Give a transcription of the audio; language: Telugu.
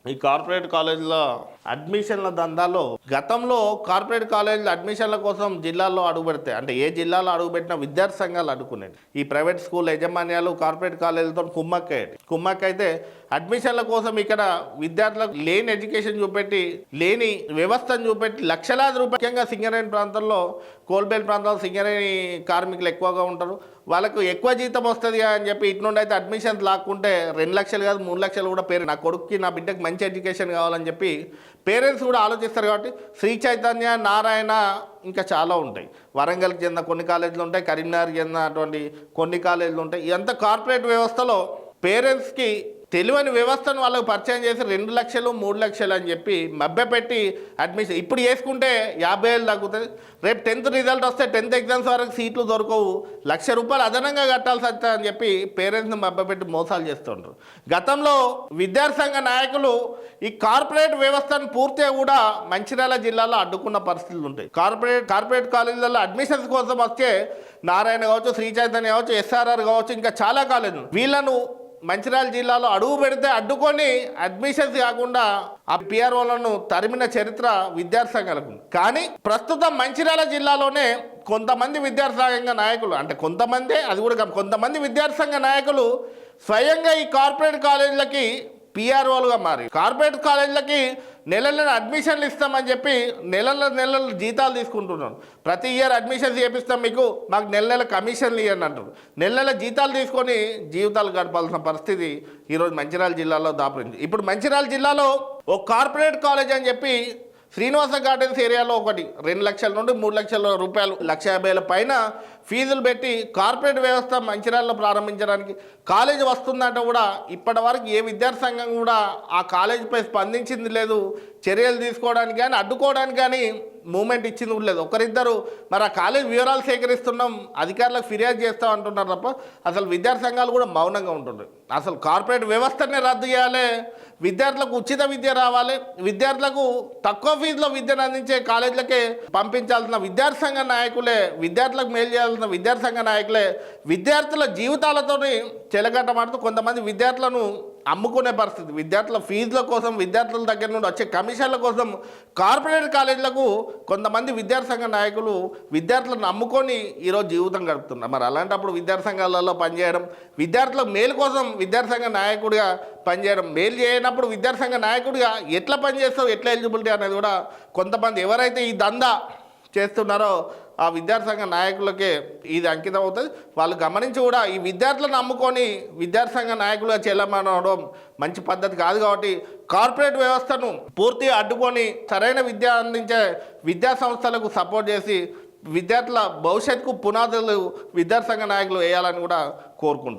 ఈ కార్పొరేట్ కాలేజీలో అడ్మిషన్ల దందాలో గతంలో కార్పొరేట్ కాలేజీల అడ్మిషన్ల కోసం జిల్లాల్లో అడుగుపెడితే అంటే ఏ జిల్లాలో అడుగుపెట్టిన విద్యార్థి సంఘాలు అడ్డుకునేది. ఈ ప్రైవేట్ స్కూల్ యాజమాన్యాలు కార్పొరేట్ కాలేజీలతో కుమ్మక్కైతే అడ్మిషన్ల కోసం ఇక్కడ విద్యార్థులకు లేని ఎడ్యుకేషన్ చూపెట్టి లేని వ్యవస్థను చూపెట్టి లక్షలాది రూపాయలు, ముఖ్యంగా సింగరేణి ప్రాంతంలో కోల్బేల్ ప్రాంతంలో సింగరేణి కార్మికులు ఎక్కువగా ఉంటారు, వాళ్ళకు ఎక్కువ జీతం వస్తుంది అని చెప్పి ఇటు నుండి అయితే అడ్మిషన్స్ లాక్కుంటే 2 లక్షలు కాదు 3 లక్షలు కూడా నా కొడుకుకి నా బిడ్డకి మంచి ఎడ్యుకేషన్ కావాలని చెప్పి పేరెంట్స్ కూడా ఆలోచిస్తారు. కాబట్టి శ్రీ చైతన్య, నారాయణ ఇంకా చాలా ఉంటాయి, వరంగల్కి చెందిన కొన్ని కాలేజీలు ఉంటాయి, కరీంనగర్కి చెందినటువంటి కొన్ని కాలేజీలు ఉంటాయి. ఇదంతా కార్పొరేట్ వ్యవస్థలో పేరెంట్స్కి తెలియని వ్యవస్థను వాళ్ళకు పరిచయం చేసి 2 లక్షలు 3 లక్షలు అని చెప్పి మభ్యపెట్టి అడ్మిషన్ ఇప్పుడు చేసుకుంటే 50,000 తగ్గుతుంది. రేపు 10th రిజల్ట్ వస్తే 10th ఎగ్జామ్స్ వరకు సీట్లు దొరకవు, ₹1,00,000 అదనంగా కట్టాల్సి వస్తుంది అని చెప్పి పేరెంట్స్ని మభ్యపెట్టి మోసాలు చేస్తుంటారు. గతంలో విద్యార్థి సంఘ నాయకులు ఈ కార్పొరేట్ వ్యవస్థను పూర్తిగా కూడా మంచిర్యాల జిల్లాలో అడ్డుకున్న పరిస్థితులు ఉంటాయి. కార్పొరేట్ కాలేజీలలో అడ్మిషన్స్ కోసం వచ్చే నారాయణ కావచ్చు, శ్రీ చైతన్య కావచ్చు, SRR కావచ్చు, ఇంకా చాలా కాలేజీలు వీళ్ళను మంచిర్యాల జిల్లాలో అడుగు పెడితే అడ్డుకొని అడ్మిషన్స్ కాకుండా ఆ PROలను తరిమిన చరిత్ర విద్యార్థి సంఘాలకు. కానీ ప్రస్తుతం మంచిర్యాల జిల్లాలోనే కొంతమంది విద్యార్థి సంఘ నాయకులు, అంటే కొంతమంది అది కూడా కొంతమంది విద్యార్థి సంఘ నాయకులు స్వయంగా ఈ కార్పొరేట్ కాలేజీలకి PROలుగా మారి కార్పొరేట్ కాలేజీలకి నెల అడ్మిషన్లు ఇస్తామని చెప్పి నెలల జీతాలు తీసుకుంటున్నాను. ప్రతి ఇయర్ అడ్మిషన్స్ చేపిస్తాం, మీకు మాకు నెల కమిషన్లు ఇవ్వండి అంటారు. నెల జీతాలు తీసుకొని జీవితాలు గడపాల్సిన పరిస్థితి ఈరోజు మంచిర్యాల జిల్లాలో దాపురింది. ఇప్పుడు మంచిర్యాల జిల్లాలో ఒక కార్పొరేట్ కాలేజ్ అని చెప్పి శ్రీనివాస గార్డెన్స్ ఏరియాలో ఒకటి 2 లక్షల నుండి 3 లక్షల రూపాయలు, ₹1,50,000 పైన ఫీజులు పెట్టి కార్పొరేట్ వ్యవస్థ మంచిర్యాలలో ప్రారంభించడానికి కాలేజీ వస్తుందంటే కూడా ఇప్పటి వరకు ఏ విద్యార్థి సంఘం కూడా ఆ కాలేజీపై స్పందించింది లేదు, చర్యలు తీసుకోవడానికి కానీ అడ్డుకోవడానికి కానీ మూమెంట్ ఇచ్చింది కూడా లేదు. ఒకరిద్దరు మరి ఆ కాలేజ్ వివరాలు సేకరిస్తున్నాం, అధికారులకు ఫిర్యాదు చేస్తాం అంటున్నారు తప్ప అసలు విద్యార్థి సంఘాలు కూడా మౌనంగా ఉంటున్నాయి. అసలు కార్పొరేట్ వ్యవస్థనే రద్దు చేయాలి, విద్యార్థులకు ఉచిత విద్య రావాలి, విద్యార్థులకు తక్కువ ఫీజులో విద్యను అందించే కాలేజీలకే పంపించాల్సిన విద్యార్థి సంఘ నాయకులే, విద్యార్థులకు మేలు చేయాల్సిన విద్యార్థి సంఘ నాయకులే విద్యార్థుల జీవితాలతోని చెలగట్టమాడుతూ కొంతమంది విద్యార్థులను అమ్ముకునే పరిస్థితి. విద్యార్థుల ఫీజుల కోసం, విద్యార్థుల దగ్గర నుండి వచ్చే కమిషన్ల కోసం కార్పొరేట్ కాలేజీలకు కొంతమంది విద్యార్థి సంఘ నాయకులు విద్యార్థులను అమ్ముకొని ఈరోజు జీవితం గడుపుతున్నారు. మరి అలాంటప్పుడు విద్యార్థి సంఘాలలో పనిచేయడం, విద్యార్థుల మేలు కోసం విద్యార్థి సంఘ నాయకుడిగా పనిచేయడం, మేలు చేయనప్పుడు విద్యార్థి సంఘ నాయకుడిగా ఎట్లా పనిచేస్తావు, ఎట్లా ఎలిజిబిలిటీ అనేది కూడా కొంతమంది ఎవరైతే ఈ దందా చేస్తున్నారో ఆ విద్యార్థి సంఘ నాయకులకే ఇది అంకితం అవుతుంది. వాళ్ళు గమనించి కూడా ఈ విద్యార్థులను నమ్ముకొని విద్యార్థి సంఘ నాయకులుగా చెల్లమనడం మంచి పద్ధతి కాదు. కాబట్టి కార్పొరేట్ వ్యవస్థను పూర్తిగా అడ్డుకొని సరైన విద్య అందించే విద్యా సంస్థలకు సపోర్ట్ చేసి విద్యార్థుల భవిష్యత్తుకు పునాదులు విద్యార్థి సంఘ నాయకులు వేయాలని కూడా కోరుకుంటున్నారు.